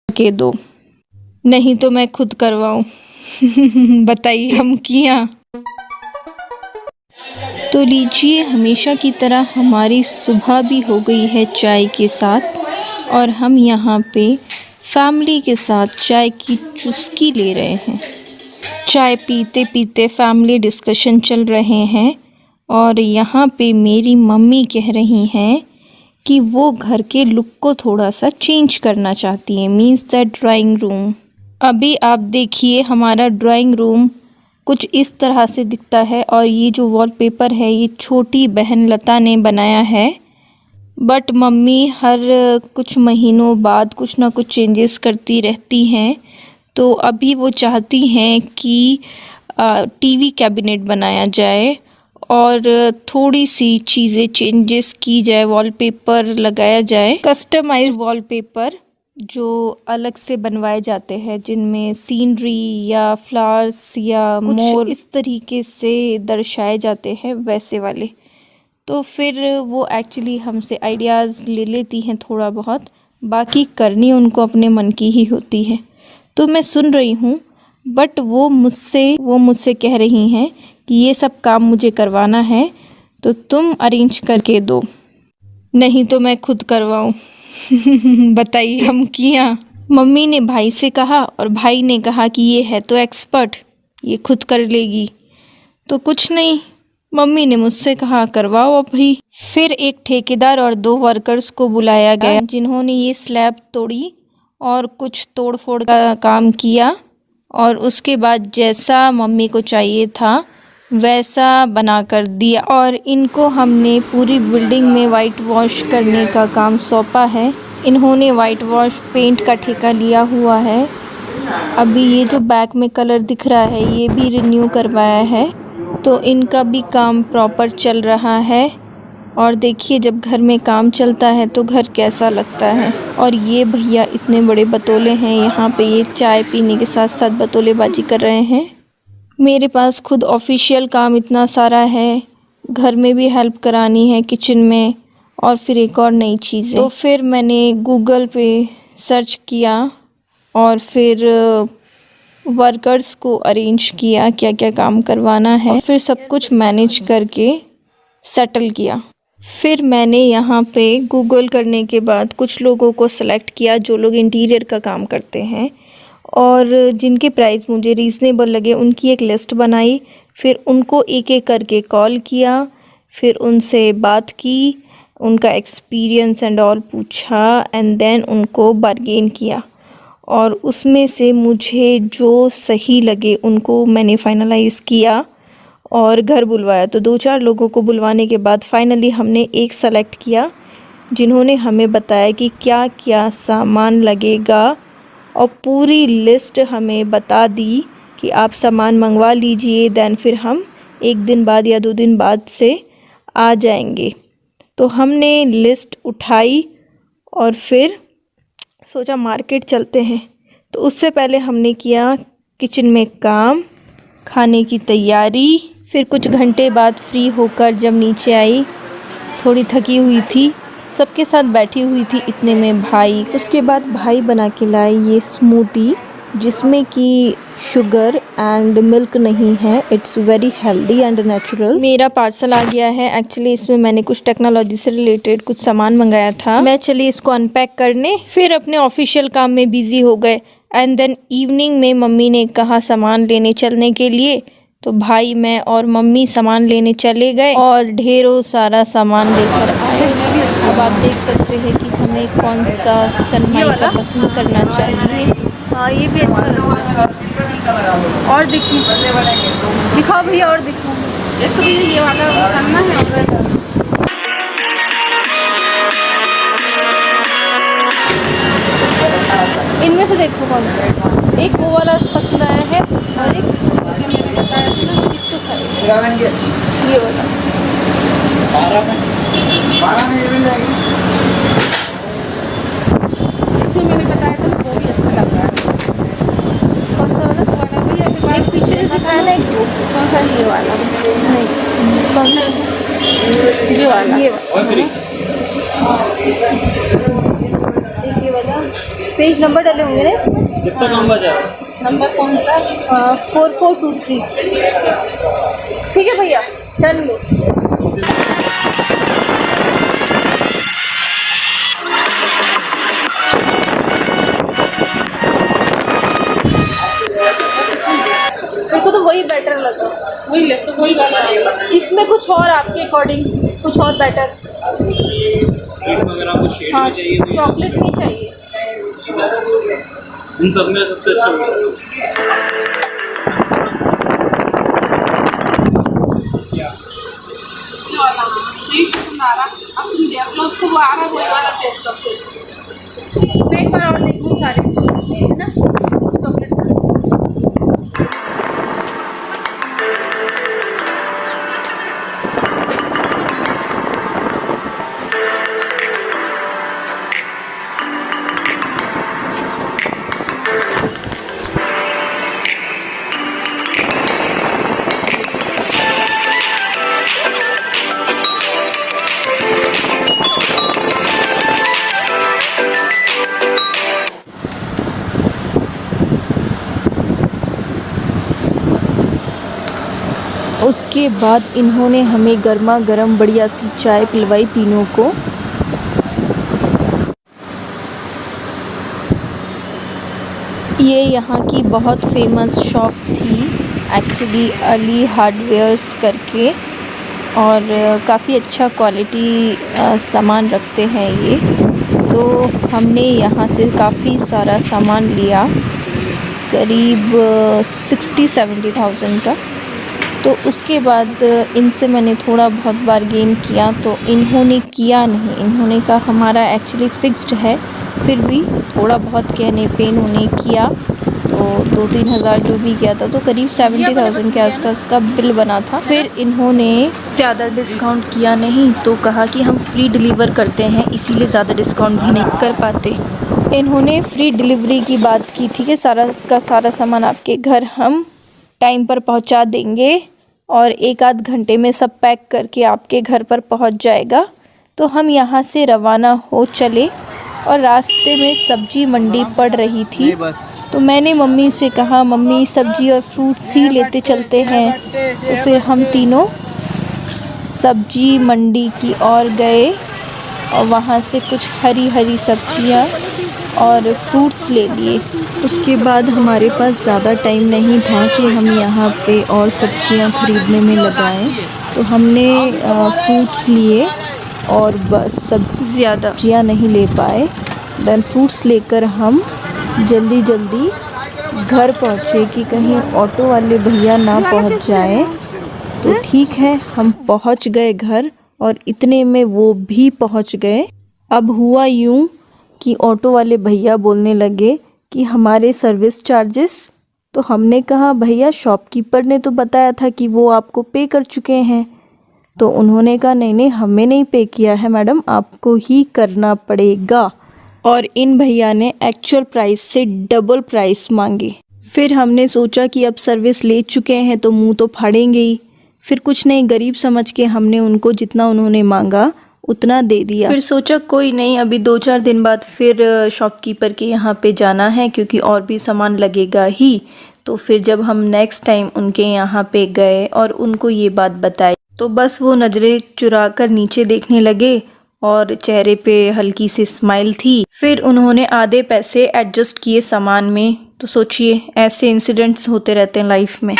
के दो, नहीं तो मैं खुद करवाऊँ। बताइए हम किया। तो लीजिए, हमेशा की तरह हमारी सुबह भी हो गई है चाय के साथ, और हम यहाँ पे फैमिली के साथ चाय की चुस्की ले रहे हैं। चाय पीते पीते फैमिली डिस्कशन चल रहे हैं, और यहाँ पे मेरी मम्मी कह रही हैं कि वो घर के लुक को थोड़ा सा चेंज करना चाहती हैं, मीन्स दैट ड्राइंग रूम। अभी आप देखिए, हमारा ड्राइंग रूम कुछ इस तरह से दिखता है, और ये जो वॉलपेपर है ये छोटी बहन लता ने बनाया है। बट मम्मी हर कुछ महीनों बाद कुछ ना कुछ चेंजेस करती रहती हैं, तो अभी वो चाहती हैं कि टीवी कैबिनेट बनाया जाए और थोड़ी सी चीज़ें चेंजेस की जाए, वॉलपेपर लगाया जाए, कस्टमाइज वॉलपेपर जो अलग से बनवाए जाते हैं, जिनमें सीनरी या फ्लावर्स या मोर इस तरीके से दर्शाए जाते हैं, वैसे वाले। तो फिर वो एक्चुअली हमसे आइडियाज़ ले लेती हैं थोड़ा बहुत, बाकी करनी उनको अपने मन की ही होती है। तो मैं सुन रही हूँ, बट वो मुझसे कह रही हैं कि ये सब काम मुझे करवाना है, तो तुम अरेंज करके दो, नहीं तो मैं खुद करवाऊँ। बताइए हम किया। मम्मी ने भाई से कहा, और भाई ने कहा कि ये है तो एक्सपर्ट, ये खुद कर लेगी। तो कुछ नहीं, मम्मी ने मुझसे कहा करवाओ अभी। फिर एक ठेकेदार और 2 वर्कर्स को बुलाया गया, जिन्होंने ये स्लैब तोड़ी और कुछ तोड़ फोड़ का काम किया, और उसके बाद जैसा मम्मी को चाहिए था वैसा बना कर दिया। और इनको हमने पूरी बिल्डिंग में वाइट वॉश करने का काम सौंपा है। इन्होंने वाइट वॉश पेंट का ठेका लिया हुआ है। अभी ये जो बैक में कलर दिख रहा है ये भी रिन्यू करवाया है, तो इनका भी काम प्रॉपर चल रहा है। और देखिए, जब घर में काम चलता है तो घर कैसा लगता है। और ये भैया इतने बड़े बतौले हैं, यहाँ पे ये चाय पीने के साथ साथ बतौलेबाजी कर रहे हैं। मेरे पास खुद ऑफिशियल काम इतना सारा है, घर में भी हेल्प करानी है किचन में, और फिर एक और नई चीज़ें। तो फिर मैंने गूगल पे सर्च किया और फिर वर्कर्स को अरेंज किया, क्या क्या काम करवाना है, और फिर सब कुछ मैनेज करके सेटल किया। फिर मैंने यहाँ पे गूगल करने के बाद कुछ लोगों को सेलेक्ट किया जो लोग इंटीरियर का काम करते हैं, और जिनके प्राइस मुझे रीज़नेबल लगे उनकी एक लिस्ट बनाई। फिर उनको एक एक करके कॉल किया, फिर उनसे बात की, उनका एक्सपीरियंस एंड ऑल पूछा, एंड देन उनको बार्गेन किया, और उसमें से मुझे जो सही लगे उनको मैंने फाइनलाइज़ किया और घर बुलवाया। तो 2-4 लोगों को बुलवाने के बाद फाइनली हमने एक सेलेक्ट किया, जिन्होंने हमें बताया कि क्या क्या सामान लगेगा, और पूरी लिस्ट हमें बता दी कि आप सामान मंगवा लीजिए, देन फिर हम 1 दिन बाद या 2 दिन बाद से आ जाएंगे। तो हमने लिस्ट उठाई और फिर सोचा मार्केट चलते हैं। तो उससे पहले हमने किया किचन में काम, खाने की तैयारी। फिर कुछ घंटे बाद फ्री होकर जब नीचे आई, थोड़ी थकी हुई थी, सबके साथ बैठी हुई थी, इतने में भाई, उसके बाद भाई बना के लाए ये स्मूदी, जिसमें कि शुगर एंड मिल्क नहीं है, it's very healthy and natural. मेरा पार्सल आ गया है। एक्चुअली इसमें मैंने कुछ टेक्नोलॉजी से रिलेटेड कुछ सामान मंगाया था। मैं चली इसको अनपैक करने, फिर अपने ऑफिशियल काम में बिजी हो गए। एंड देन इवनिंग में मम्मी ने कहा सामान लेने चलने के लिए, तो भाई, मैं और मम्मी सामान लेने चले गए और ढेरों सारा सामान लेकर आए। अब आप देख सकते हैं कि हमें कौन सा सनमाइका पसंद करना चाहिए। हाँ, ये भी अच्छा लग रहा है। और देखिए, दिखाओ भैया, और दिखाओ। एक तो ये वाला करना है। इनमें से देखो कौन सा, एक वो वाला पसंद आया है, और एक मैंने बताया था ना इसको साइड, ये वाला 12 में ये मिल जाएगी। जो मैंने बताया था ना वो भी अच्छा लग रहा है। कौन सा वाला भैया? एक पीछे जो दिखाया ना, एक कौन सा, ये वाला नहीं, कौन सा, ये वाला, एक ये वाला, पेज नंबर डले होंगे ना इसमें? कितना नंबर है? नंबर कौन सा? 4423। ठीक है भैया, डन लो। मेरे को तो वही बेटर लगा। वही ले तो वही वाला आएगा। इसमें कुछ और आपके अकॉर्डिंग कुछ और बेटर? अगर आपको शेड हाँ, में चाहिए तो चॉकलेट में चाहिए। इन सब में सबसे अच्छा होगा। नहीं पसंद आ रहा, अब तुम देख लो उसको, वो आ रहा वही वाला देख लो फिर। मैं एक बार और देखूँ सारे है ना चॉकलेट का। उसके बाद इन्होंने हमें गर्मा गर्म बढ़िया सी चाय पिलवाई तीनों को। ये यहाँ की बहुत फेमस शॉप थी एक्चुअली, अली हार्डवेयर्स करके, और काफ़ी अच्छा क्वालिटी सामान रखते हैं ये। तो हमने यहाँ से काफ़ी सारा सामान लिया, करीब 60-70,000 का। तो उसके बाद इनसे मैंने थोड़ा बहुत बारगेन किया, तो इन्होंने किया नहीं। इन्होंने कहा हमारा एक्चुअली फ़िक्स्ड है, फिर भी थोड़ा बहुत कहने पे इन्होंने किया। तो 2-3 हज़ार जो भी किया था, तो करीब 70,000 के आसपास का बिल बना था। फिर इन्होंने ज़्यादा डिस्काउंट किया नहीं, तो कहा कि हम फ्री डिलीवर करते हैं, इसीलिए ज़्यादा डिस्काउंट भी नहीं कर पाते। इन्होंने फ्री डिलीवरी की बात की थी कि सारा का सारा सामान आपके घर हम टाइम पर पहुंचा देंगे और 1-आध घंटे में सब पैक करके आपके घर पर पहुंच जाएगा। तो हम यहाँ से रवाना हो चले और रास्ते में सब्जी मंडी पड़ रही थी। तो मैंने मम्मी से कहा, मम्मी सब्जी और फ्रूट्स ही लेते चलते हैं। तो फिर हम तीनों सब्जी मंडी की ओर गए और वहाँ से कुछ हरी हरी सब्जियाँ और फ्रूट्स ले लिए। उसके बाद हमारे पास ज़्यादा टाइम नहीं था कि हम यहाँ पे और सब्जियाँ ख़रीदने में लगाएं, तो हमने फ्रूट्स लिए और बस ज़्यादा सब्जियाँ नहीं ले पाए। देन फ्रूट्स लेकर हम जल्दी जल्दी घर पहुँचे कि कहीं ऑटो वाले भैया ना पहुँच जाएं। तो ठीक है, हम पहुँच गए घर और इतने में वो भी पहुँच गए। अब हुआ यूँ कि ऑटो वाले भैया बोलने लगे कि हमारे सर्विस चार्जेस। तो हमने कहा भैया शॉपकीपर ने तो बताया था कि वो आपको पे कर चुके हैं। तो उन्होंने कहा नहीं नहीं, हमें नहीं पे किया है मैडम, आपको ही करना पड़ेगा। और इन भैया ने एक्चुअल प्राइस से डबल प्राइस मांगे। फिर हमने सोचा कि अब सर्विस ले चुके हैं तो मुंह तो फाड़ेंगे ही। फिर कुछ नहीं, गरीब समझ के हमने उनको जितना उन्होंने मांगा उतना दे दिया। फिर सोचा कोई नहीं, अभी 2-4 दिन बाद फिर शॉपकीपर के यहाँ पे जाना है क्योंकि और भी सामान लगेगा ही। तो फिर जब हम नेक्स्ट टाइम उनके यहाँ पे गए और उनको ये बात बताई, तो बस वो नज़रें चुरा कर नीचे देखने लगे और चेहरे पे हल्की सी स्माइल थी। फिर उन्होंने आधे पैसे एडजस्ट किए सामान में। तो सोचिए, ऐसे इंसिडेंट्स होते रहते हैं लाइफ में।